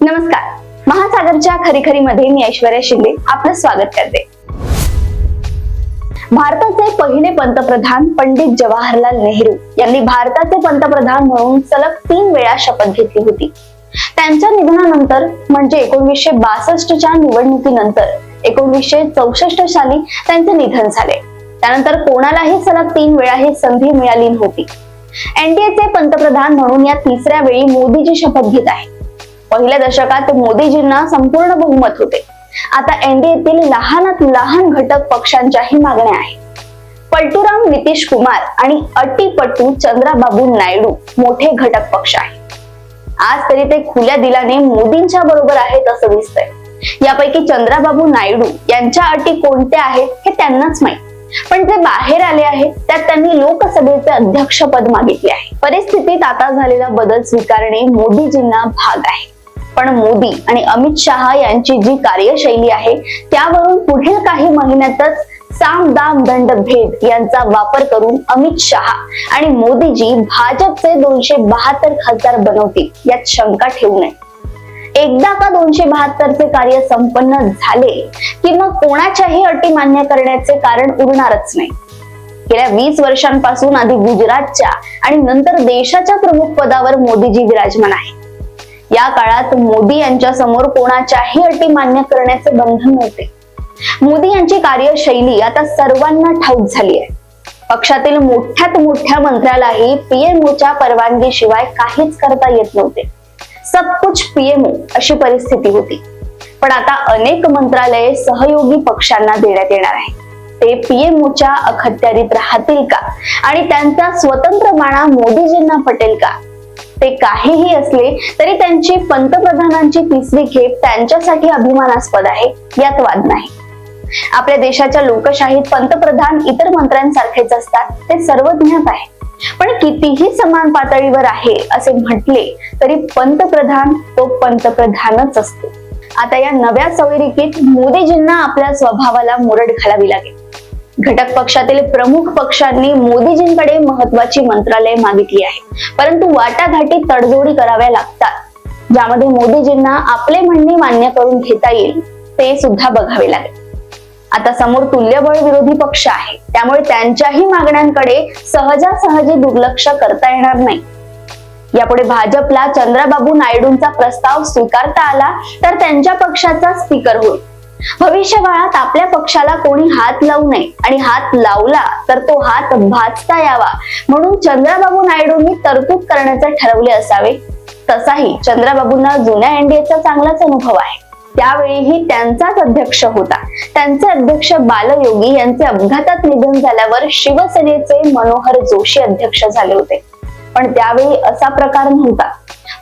नमस्कार. महासागरच्या खरीखरीमध्ये मी ऐश्वर्या शिंदे आपलं स्वागत करते. भारताचे पहिले पंतप्रधान पंडित जवाहरलाल नेहरू यांनी भारताचे पंतप्रधान म्हणून सलग 3 वेळा शपथ घेतली होती. त्यांच्या निधनानंतर म्हणजे 1962च्या निवडणुकीनंतर 1964 साली त्यांचे निधन झाले. त्यानंतर कोणालाही सलग 3 वेळा ही संधी मिळाली नव्हती. एनडीएचे पंतप्रधान म्हणून या तिसऱ्या वेळी मोदीजी शपथ घेत आहेत. पहिल्या दशकात मोदीजींना संपूर्ण बहुमत होते. आता एनडीएतील लहानात लहान घटक पक्षांच्याही मागण्या आहेत. पलटूराम नितीश कुमार आणि अट्टीपट्टू चंद्राबाबू नायडू मोठे घटक पक्ष आहेत. आज तरी ते खुल्या दिलाने मोदींच्या बरोबर आहेत असं दिसतंय. यापैकी चंद्राबाबू नायडू यांच्या अटी कोणत्या आहेत हे त्यांनाच माहित. पण जे बाहेर आले आहेत त्यात त्यांनी लोकसभेचे अध्यक्षपद मागितले आहे. परिस्थितीत आता झालेला बदल स्वीकारणे मोदीजींना भाग आहे. पण मोदी आणि अमित शहा यांची जी कार्यशैली आहे त्यावरून पुढील काही महिन्यातच साम दाम दंड भेद यांचा वापर करून अमित शहा आणि मोदीजी भाजपचे 272 खासदार बनवतील यात शंका ठेवू नये. एकदा का 272चे कार्य संपन्न झाले की मग कोणाच्याही अटी मान्य करण्याचे कारण उरणारच नाही. गेल्या 20 वर्षांपासून आधी गुजरातच्या आणि नंतर देशाच्या प्रमुख पदावर मोदीजी विराजमान आहेत. या काळात मोदी यांच्या समोर कोणाच्याही अटी मान्य करण्याचे बंधन नव्हते. मोदी यांची कार्यशैली आता सर्वांना ठाऊक झाली आहे. पक्षातील मोठ्यात मोठ्या मंत्र्यालाही पीएमओच्या परवानगीशिवाय काहीच करता येत नव्हते. सब कुछ पीएमओ अशी परिस्थिती होती. पण आता अनेक मंत्रालये सहयोगी पक्षांना देण्यात येणार आहे. ते पीएमओच्या अखत्यारीत राहतील का आणि त्यांचा स्वतंत्र बाणा मोदीजींना पटेल का? ते काहीही असले तरी त्यांची पंतप्रधानांची तिसरी खेप त्यांच्यासाठी अभिमानास्पद आहे यात वाद नाही. आपल्या देशाच्या लोकशाहीत पंतप्रधान इतर मंत्र्यांसारखेच असतात ते सर्व ज्ञात आहे. पण कितीही समान पातळीवर आहे असे म्हटले तरी पंतप्रधान तो पंतप्रधानच असतो. आता या नव्या सोयरिकीत मोदीजींना आपल्या स्वभावाला मुरड घालावी लागेल. घटक पक्षातील प्रमुख पक्षांनी मोदीजींकडे महत्वाची मंत्रालय मागितली आहे. परंतु वाटाघाटी तडजोडी कराव्या लागतात. ज्यामध्ये मोदीजींना आपले म्हणणे मान्य करून घेता येईल ते सुद्धा बघावे लागेल. आता समोर तुल्यबळ विरोधी पक्ष आहे. त्यामुळे त्यांच्याही मागण्यांकडे सहजासहजी दुर्लक्ष करता येणार नाही. यापुढे भाजपला चंद्राबाबू नायडूंचा प्रस्ताव स्वीकारता आला तर त्यांच्या पक्षाचा स्पीकर होईल. भविष्यकाळात आपल्या पक्षाला कोणी हात लावू नये आणि हात लावला तर तो हात भाजता यावा म्हणून चंद्राबाबू नायडूंनी तरतूद करण्याचे ठरवले असावे. तसाही चंद्राबाबूंना जुन्या एनडीएचा चांगलाच अनुभव आहे. त्यावेळीही त्यांचाच अध्यक्ष होता. त्यांचे अध्यक्ष बालयोगी यांचे अपघातात निधन झाल्यावर शिवसेनेचे मनोहर जोशी अध्यक्ष झाले होते. पण त्यावेळी असा प्रकार नव्हता.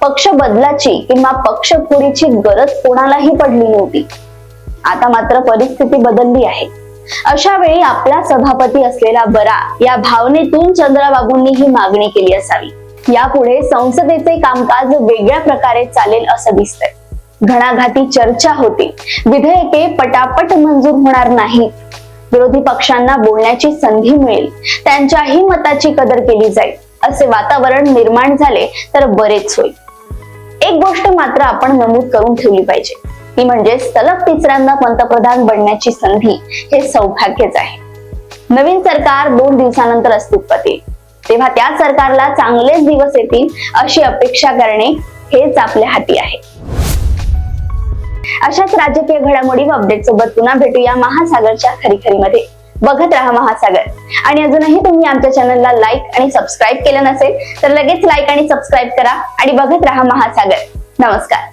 पक्ष बदलाची किंवा पक्ष फोडीची गरज कोणालाही पडली नव्हती. आता मात्र परिस्थिती बदलली आहे. अशा वेळी आपला सभापती असलेला बरा या भावनेतून चंद्राबाबूंनी ही मागणी केली असावी. यापुढे संसदेचे कामकाज वेगळ्या प्रकारे चालेल असं दिसतंय. घणाघाती चर्चा होती. विधेयके पटापट मंजूर होणार नाहीत. विरोधी पक्षांना बोलण्याची संधी मिळेल. त्यांच्याही मताची कदर केली जाईल असे वातावरण निर्माण झाले तर बरेच होईल. एक गोष्ट मात्र आपण नमूद करून ठेवली पाहिजे. ती म्हणजे सलग तिसऱ्यांदा पंतप्रधान बनण्याची संधी हे सौभाग्यच आहे. नवीन सरकार 2 दिवसानंतर अस्तित्वात येईल. तेव्हा त्या सरकारला चांगलेच दिवस येतील अशी अपेक्षा करणे हेच आपल्या हाती आहे. अशाच राजकीय घडामोडी व अपडेट सोबत पुन्हा भेटूया महासागरच्या खरीखरीमध्ये. बघत राहा महासागर. आणि अजूनही तुम्ही आमच्या चॅनलला लाईक आणि सबस्क्राईब केलं नसेल तर लगेच लाईक आणि सबस्क्राईब करा आणि बघत राहा महासागर. नमस्कार.